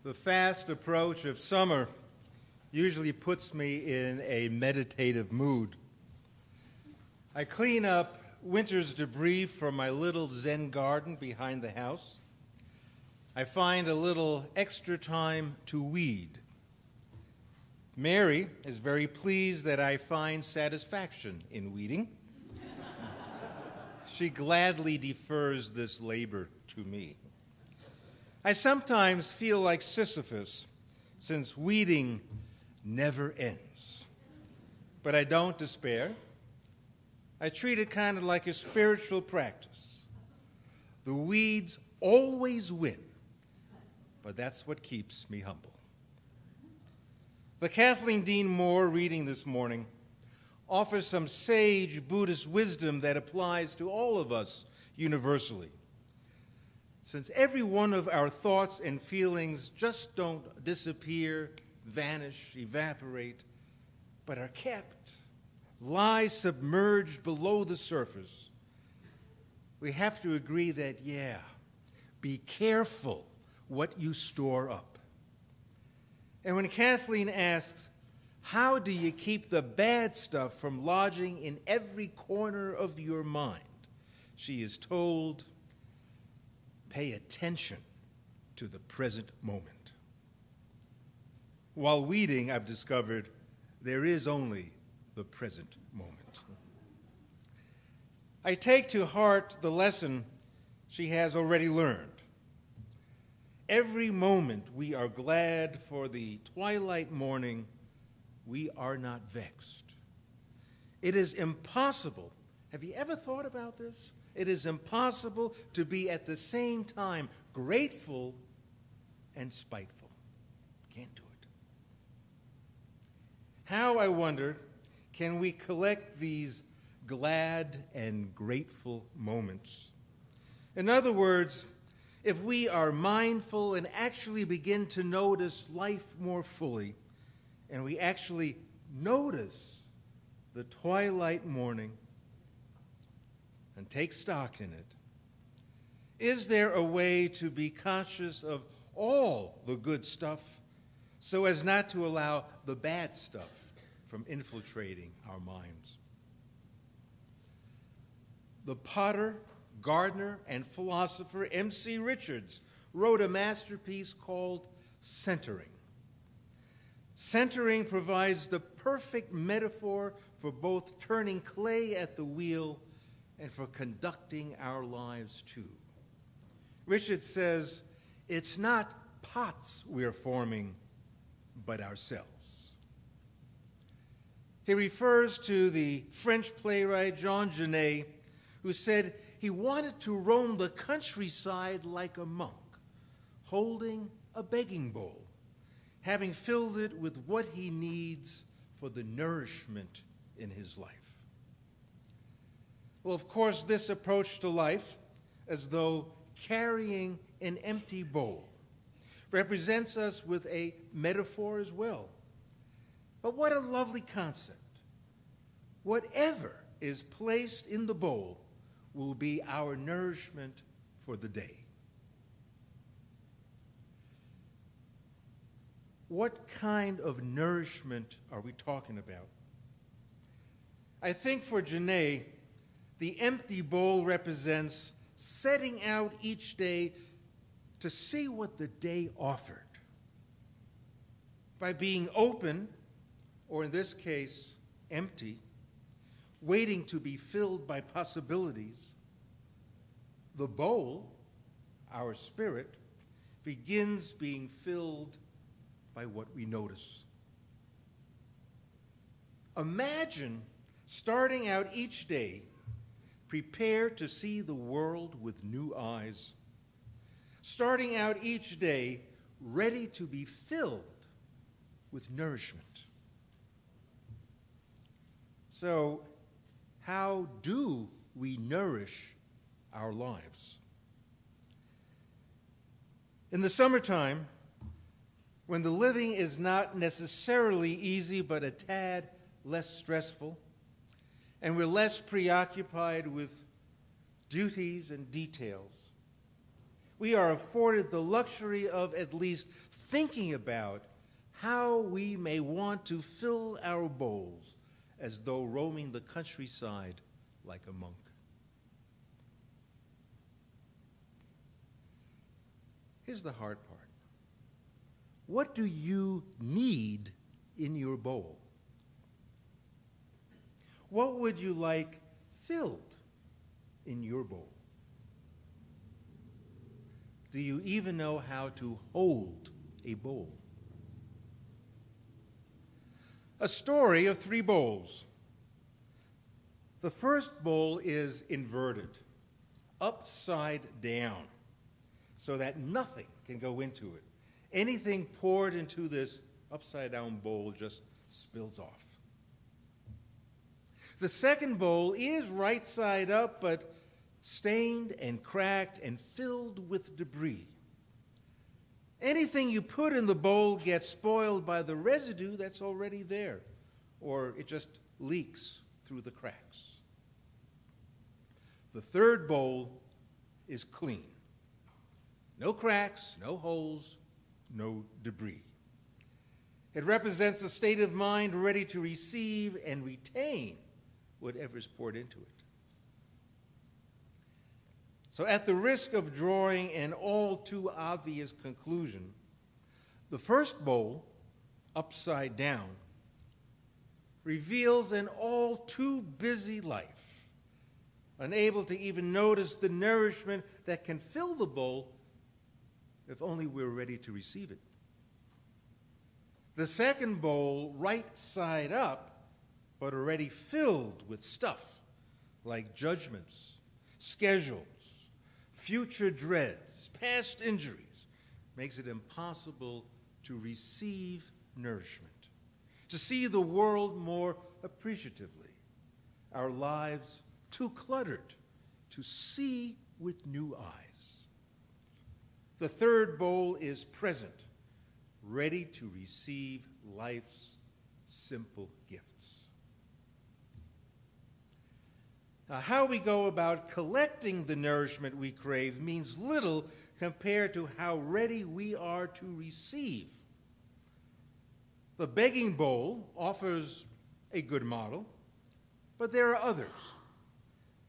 The fast approach of summer usually puts me in a meditative mood. I clean up winter's debris from my little Zen garden behind the house. I find a little extra time to weed. Mary is very pleased that I find satisfaction in weeding. She gladly defers this labor to me. I sometimes feel like Sisyphus, since weeding never ends. But I don't despair. I treat it kind of like a spiritual practice. The weeds always win, but that's what keeps me humble. The Kathleen Dean Moore reading this morning offers some sage Buddhist wisdom that applies to all of us universally. Since every one of our thoughts and feelings just don't disappear, vanish, evaporate, but are kept, lie submerged below the surface, we have to agree that, be careful what you store up. And when Kathleen asks, how do you keep the bad stuff from lodging in every corner of your mind, she is told, pay attention to the present moment. While weeding, I've discovered there is only the present moment. I take to heart the lesson she has already learned. Every moment we are glad for the twilight morning, we are not vexed. It is impossible. Have you ever thought about this? It is impossible to be at the same time grateful and spiteful. Can't do it. How, I wonder, can we collect these glad and grateful moments? In other words, if we are mindful and actually begin to notice life more fully, and we actually notice the twilight morning, and take stock in it, is there a way to be conscious of all the good stuff so as not to allow the bad stuff from infiltrating our minds? The potter, gardener, and philosopher M.C. Richards wrote a masterpiece called Centering. Centering provides the perfect metaphor for both turning clay at the wheel and for conducting our lives too. Richard says, it's not pots we're forming, but ourselves. He refers to the French playwright Jean Genet, who said he wanted to roam the countryside like a monk, holding a begging bowl, having filled it with what he needs for the nourishment in his life. Well, of course, this approach to life, as though carrying an empty bowl, represents us with a metaphor as well. But what a lovely concept. Whatever is placed in the bowl will be our nourishment for the day. What kind of nourishment are we talking about? I think for Genet, the empty bowl represents setting out each day to see what the day offered. By being open, or in this case, empty, waiting to be filled by possibilities, the bowl, our spirit, begins being filled by what we notice. Imagine starting out each day prepared to see the world with new eyes, starting out each day ready to be filled with nourishment. So, how do we nourish our lives? In the summertime, when the living is not necessarily easy but a tad less stressful, and we're less preoccupied with duties and details, we are afforded the luxury of at least thinking about how we may want to fill our bowls as though roaming the countryside like a monk. Here's the hard part. What do you need in your bowl? What would you like filled in your bowl? Do you even know how to hold a bowl? A story of 3 bowls. The first bowl is inverted, upside down, so that nothing can go into it. Anything poured into this upside-down bowl just spills off. The second bowl is right side up, but stained and cracked and filled with debris. Anything you put in the bowl gets spoiled by the residue that's already there, or it just leaks through the cracks. The third bowl is clean. No cracks, no holes, no debris. It represents a state of mind ready to receive and retain whatever's poured into it. So at the risk of drawing an all too obvious conclusion, the first bowl, upside down, reveals an all too busy life, unable to even notice the nourishment that can fill the bowl if only we're ready to receive it. The second bowl, right side up, but already filled with stuff like judgments, schedules, future dreads, past injuries, makes it impossible to receive nourishment, to see the world more appreciatively, our lives too cluttered to see with new eyes. The third bowl is present, ready to receive life's simple gifts. Now, how we go about collecting the nourishment we crave means little compared to how ready we are to receive. The begging bowl offers a good model, but there are others.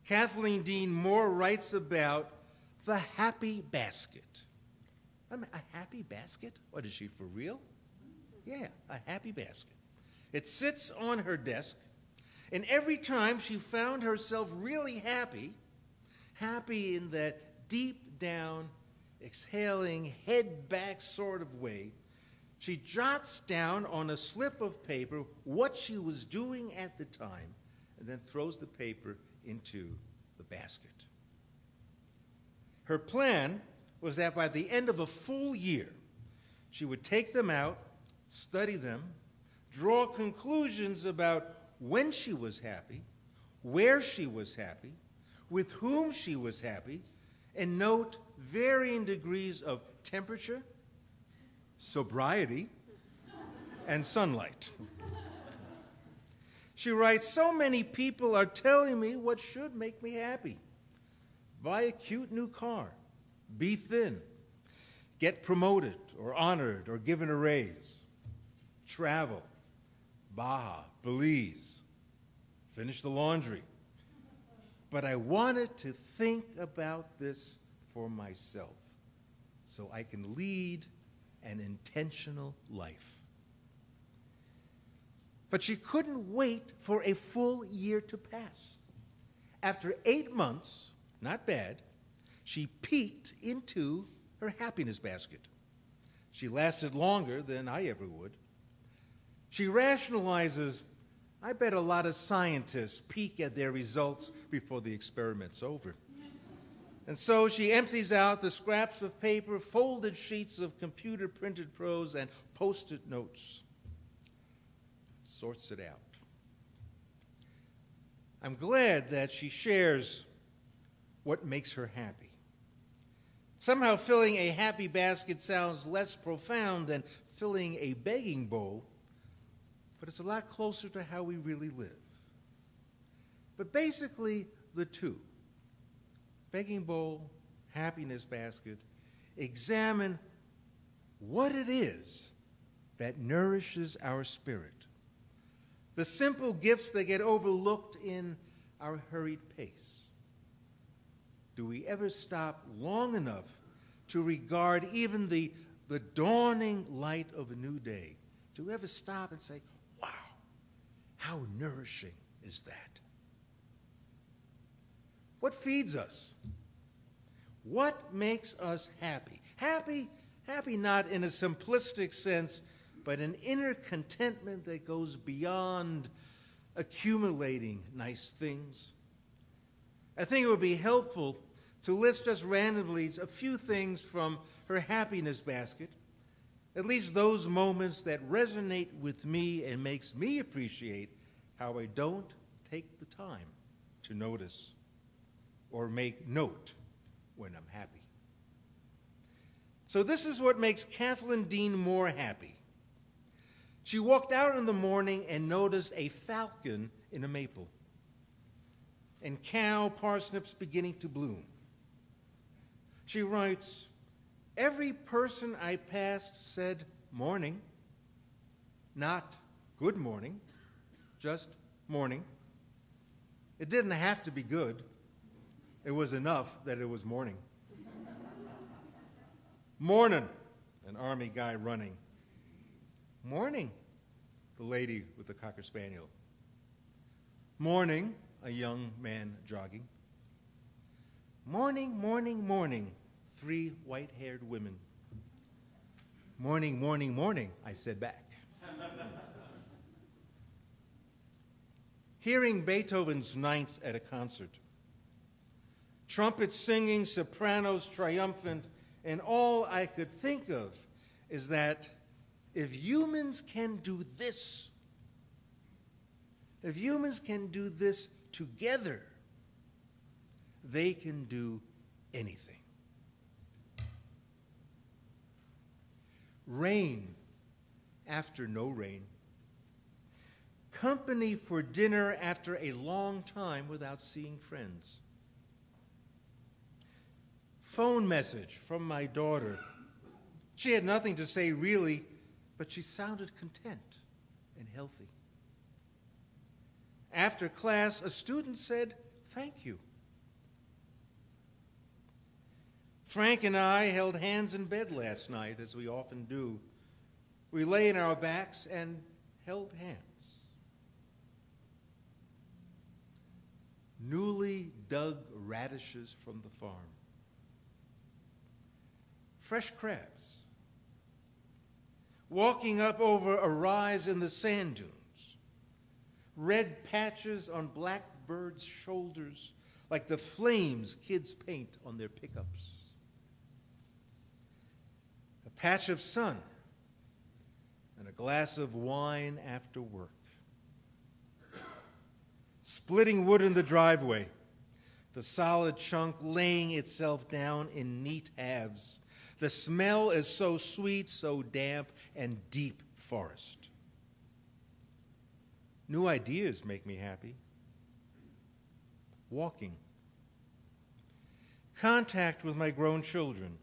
Kathleen Dean Moore writes about the happy basket. I mean, a happy basket? What is she, for real? Yeah, a happy basket. It sits on her desk, and every time she found herself really happy in that deep down, exhaling, head back sort of way, she jots down on a slip of paper what she was doing at the time, and then throws the paper into the basket. Her plan was that by the end of a full year, she would take them out, study them, draw conclusions about when she was happy, where she was happy, with whom she was happy, and note varying degrees of temperature, sobriety, and sunlight. She writes, so many people are telling me what should make me happy. Buy a cute new car, be thin, get promoted or honored or given a raise, travel, Baja, Belize, finish the laundry. But I wanted to think about this for myself so I can lead an intentional life. But she couldn't wait for a full year to pass. After 8 months, not bad, she peeked into her happiness basket. She lasted longer than I ever would. She rationalizes, I bet a lot of scientists peek at their results before the experiment's over. And so she empties out the scraps of paper, folded sheets of computer-printed prose, and Post-it notes. Sorts it out. I'm glad that she shares what makes her happy. Somehow filling a happy basket sounds less profound than filling a begging bowl, but it's a lot closer to how we really live. But basically, the two, begging bowl, happiness basket, examine what it is that nourishes our spirit. The simple gifts that get overlooked in our hurried pace. Do we ever stop long enough to regard even the dawning light of a new day? Do we ever stop and say, wow, how nourishing is that? What feeds us? What makes us happy? Happy not in a simplistic sense, but an inner contentment that goes beyond accumulating nice things. I think it would be helpful to list just randomly a few things from her happiness basket, at least those moments that resonate with me and makes me appreciate how I don't take the time to notice or make note when I'm happy. So this is what makes Kathleen Dean Moore happy. She walked out in the morning and noticed a falcon in a maple and cow parsnips beginning to bloom. She writes, every person I passed said morning, not good morning, just morning. It didn't have to be good. It was enough that it was morning. Morning, an army guy running. Morning, the lady with the Cocker Spaniel. Morning, a young man jogging. Morning, morning, morning, 3 white-haired women. Morning, morning, morning, I said back. Hearing Beethoven's Ninth at a concert. Trumpets singing, sopranos triumphant, and all I could think of is that if humans can do this, if humans can do this together, they can do anything. Rain after no rain. Company for dinner after a long time without seeing friends. Phone message from my daughter. She had nothing to say really, but she sounded content and healthy. After class, a student said, "Thank you." Frank and I held hands in bed last night, as we often do. We lay on our backs and held hands. Newly dug radishes from the farm. Fresh crabs. Walking up over a rise in the sand dunes. Red patches on blackbirds' shoulders, like the flames kids paint on their pickups. A patch of sun and a glass of wine after work. Splitting wood in the driveway, the solid chunk laying itself down in neat halves. The smell is so sweet, so damp, and deep forest. New ideas make me happy. Walking. Contact with my grown children.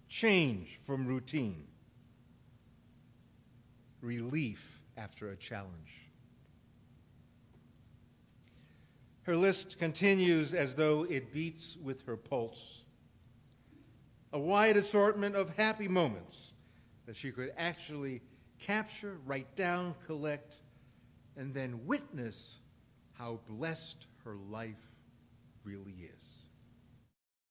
Change from routine. Relief after a challenge. Her list continues as though it beats with her pulse. A wide assortment of happy moments that she could actually capture, write down, collect, and then witness how blessed her life really is.